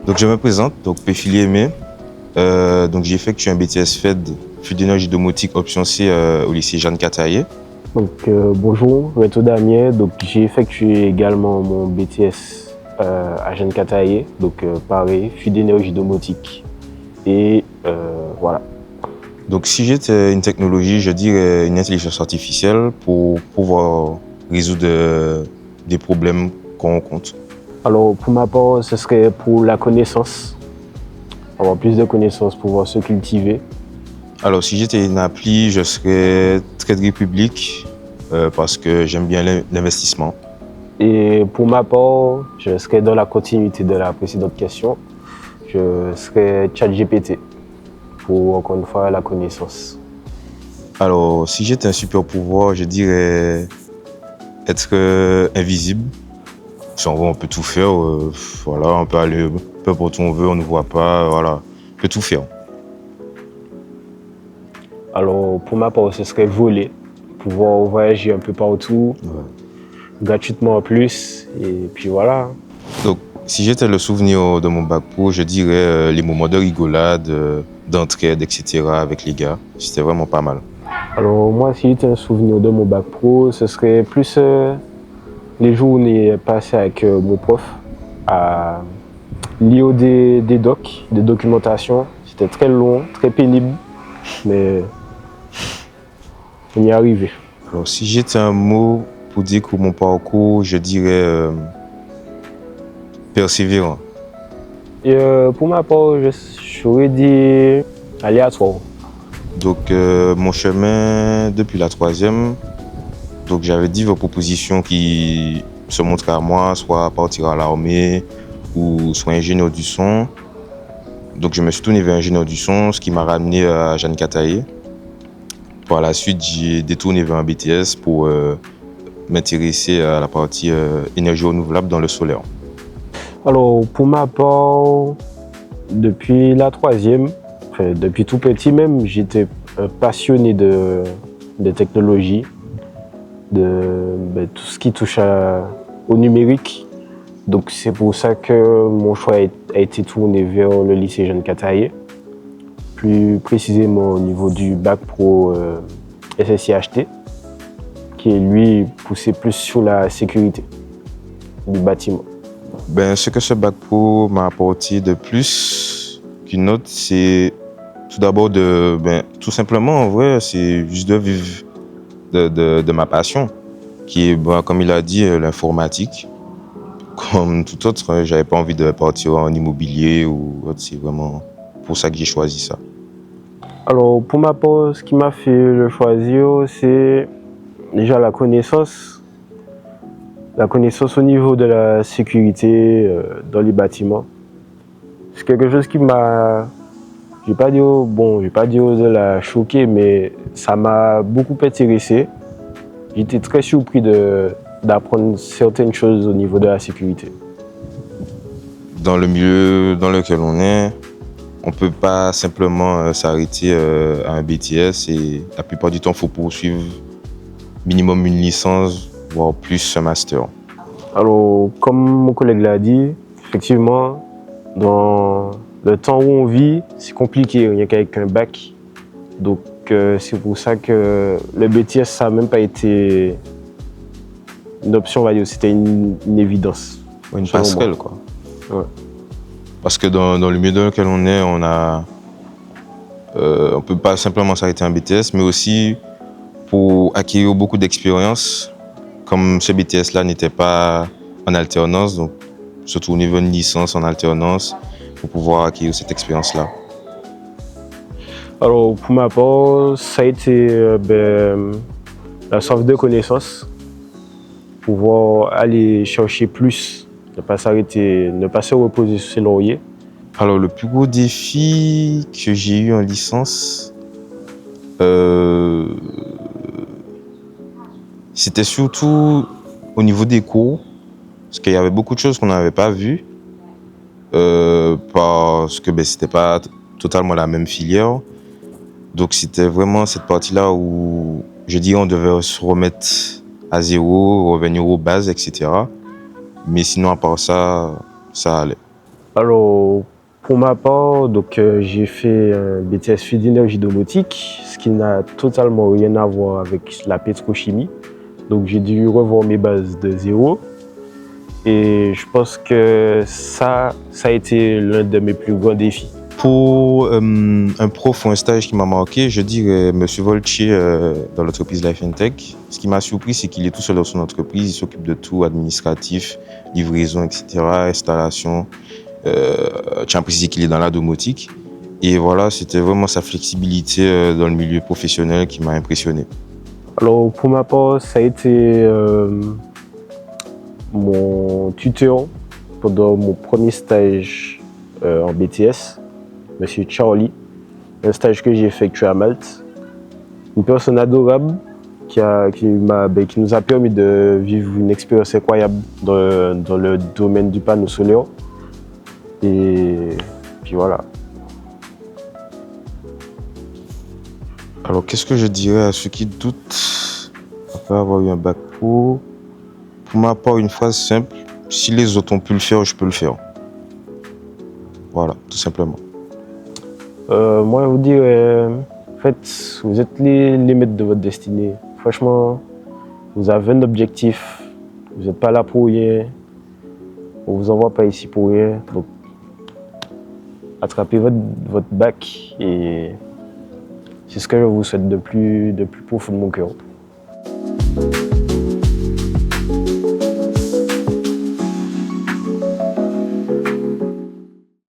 Donc je me présente, donc Péfili Aimé. Donc j'ai effectué un BTS FED, Fluide d'énergie domotique option C au lycée Jeanne Cataillé. Donc bonjour, Reto Damien. Donc j'ai effectué également mon BTS à Jeanne Cataillé, donc pareil, Fluide d'énergie domotique. Et voilà. Donc si j'étais une technologie, je dirais une intelligence artificielle pour pouvoir résoudre des problèmes qu'on rencontre. Alors pour ma part, ce serait pour la connaissance, avoir plus de connaissances, pouvoir se cultiver. Alors si j'étais une appli, je serais Trade Republic parce que j'aime bien l'investissement. Et pour ma part, je serais dans la continuité de la précédente question, je serais ChatGPT pour encore une fois la connaissance. Alors si j'étais un super pouvoir, je dirais être invisible. Si on peut tout faire, voilà, on peut aller peu importe où on veut, on ne voit pas, voilà, on peut tout faire. Alors pour ma part, ce serait voler, pouvoir voyager un peu partout, gratuitement en plus, et puis voilà. Donc si j'étais le souvenir de mon bac pro, je dirais les moments de rigolade, d'entraide, etc. avec les gars. C'était vraiment pas mal. Alors moi, si j'étais un souvenir de mon bac pro, ce serait plus les journées passées avec mon prof à lire des docs, des documentations. C'était très long, très pénible, mais on y est arrivé. Alors si j'étais un mot pour dire que mon parcours, je dirais persévérant. Et pour ma part, j'aurais dit aléatoire. Donc mon chemin depuis la troisième, donc j'avais diverses propositions qui se montraient à moi, soit partir à l'armée ou soit ingénieur du son. Donc je me suis tourné vers ingénieur du son, ce qui m'a ramené à Jeanne Cataillé. Par la suite, j'ai détourné vers un BTS pour m'intéresser à la partie énergie renouvelable dans le solaire. Alors pour ma part, depuis la troisième, enfin, depuis tout petit même, j'étais passionné de technologie, de tout ce qui touche au numérique. Donc c'est pour ça que mon choix a été tourné vers le lycée Jeanne Cataillé, plus précisément au niveau du bac pro SSIHT, qui est lui poussé plus sur la sécurité du bâtiment. Ce que ce bac pro m'a apporté de plus qu'une autre, c'est tout d'abord tout simplement en vrai, c'est juste de vivre de ma passion, qui est, comme il a dit, l'informatique. Comme tout autre, j'avais pas envie de partir en immobilier ou autre, c'est vraiment pour ça que j'ai choisi ça. Alors pour ma part, ce qui m'a fait le choisir, c'est déjà la connaissance au niveau de la sécurité dans les bâtiments. C'est quelque chose qui m'a, je vais pas dire de la choquer, mais ça m'a beaucoup intéressé. J'étais très surpris d'apprendre certaines choses au niveau de la sécurité. Dans le milieu dans lequel on est, on peut pas simplement s'arrêter à un BTS et la plupart du temps, il faut poursuivre minimum une licence, voire plus un master. Alors, comme mon collègue l'a dit, effectivement, dans le temps où on vit, c'est compliqué, rien qu'avec un bac. Donc, c'est pour ça que le BTS, ça n'a même pas été une option, on va dire, c'était une évidence. Une passerelle, quoi. Ouais. Parce que dans le milieu dans lequel on est, on peut pas simplement s'arrêter à un BTS, mais aussi pour acquérir beaucoup d'expérience. Comme ce BTS-là n'était pas en alternance, donc surtout au niveau d'une licence en alternance, pour pouvoir acquérir cette expérience-là. Alors, pour ma part, ça a été la soif de connaissances, pouvoir aller chercher plus, ne pas s'arrêter, ne pas se reposer sur ses lauriers. Alors, le plus gros défi que j'ai eu en licence, c'était surtout au niveau des cours, parce qu'il y avait beaucoup de choses qu'on n'avait pas vues, parce que c'était pas totalement la même filière. Donc c'était vraiment cette partie-là où je dis on devait se remettre à zéro, revenir aux bases, etc. Mais sinon, à part ça, ça allait. Alors, pour ma part, j'ai fait un BTS Fil d'énergie domotique, ce qui n'a totalement rien à voir avec la pétrochimie. Donc, j'ai dû revoir mes bases de zéro. Et je pense que ça a été l'un de mes plus grands défis. Pour un prof ou un stage qui m'a marqué, je dirais M. Voltier dans l'entreprise Life and Tech. Ce qui m'a surpris, c'est qu'il est tout seul dans son entreprise, il s'occupe de tout, administratif, livraison, etc., installation. Tiens à préciser qu'il est dans la domotique. Et voilà, c'était vraiment sa flexibilité dans le milieu professionnel qui m'a impressionné. Alors, pour ma part, ça a été mon tuteur pendant mon premier stage en BTS, Monsieur Charlie, un stage que j'ai effectué à Malte. Une personne adorable qui nous a permis de vivre une expérience incroyable dans le domaine du panneau solaire. Et puis voilà. Alors, qu'est-ce que je dirais à ceux qui doutent après avoir eu un bac pro? Pour ma part, une phrase simple: si les autres ont pu le faire, je peux le faire. Voilà, tout simplement. Moi, je vous dirais, en fait, vous êtes les maîtres de votre destinée. Franchement, vous avez un objectif, vous n'êtes pas là pour rien, on ne vous envoie pas ici pour rien. Donc, attrapez votre bac et c'est ce que je vous souhaite de plus profond de mon cœur.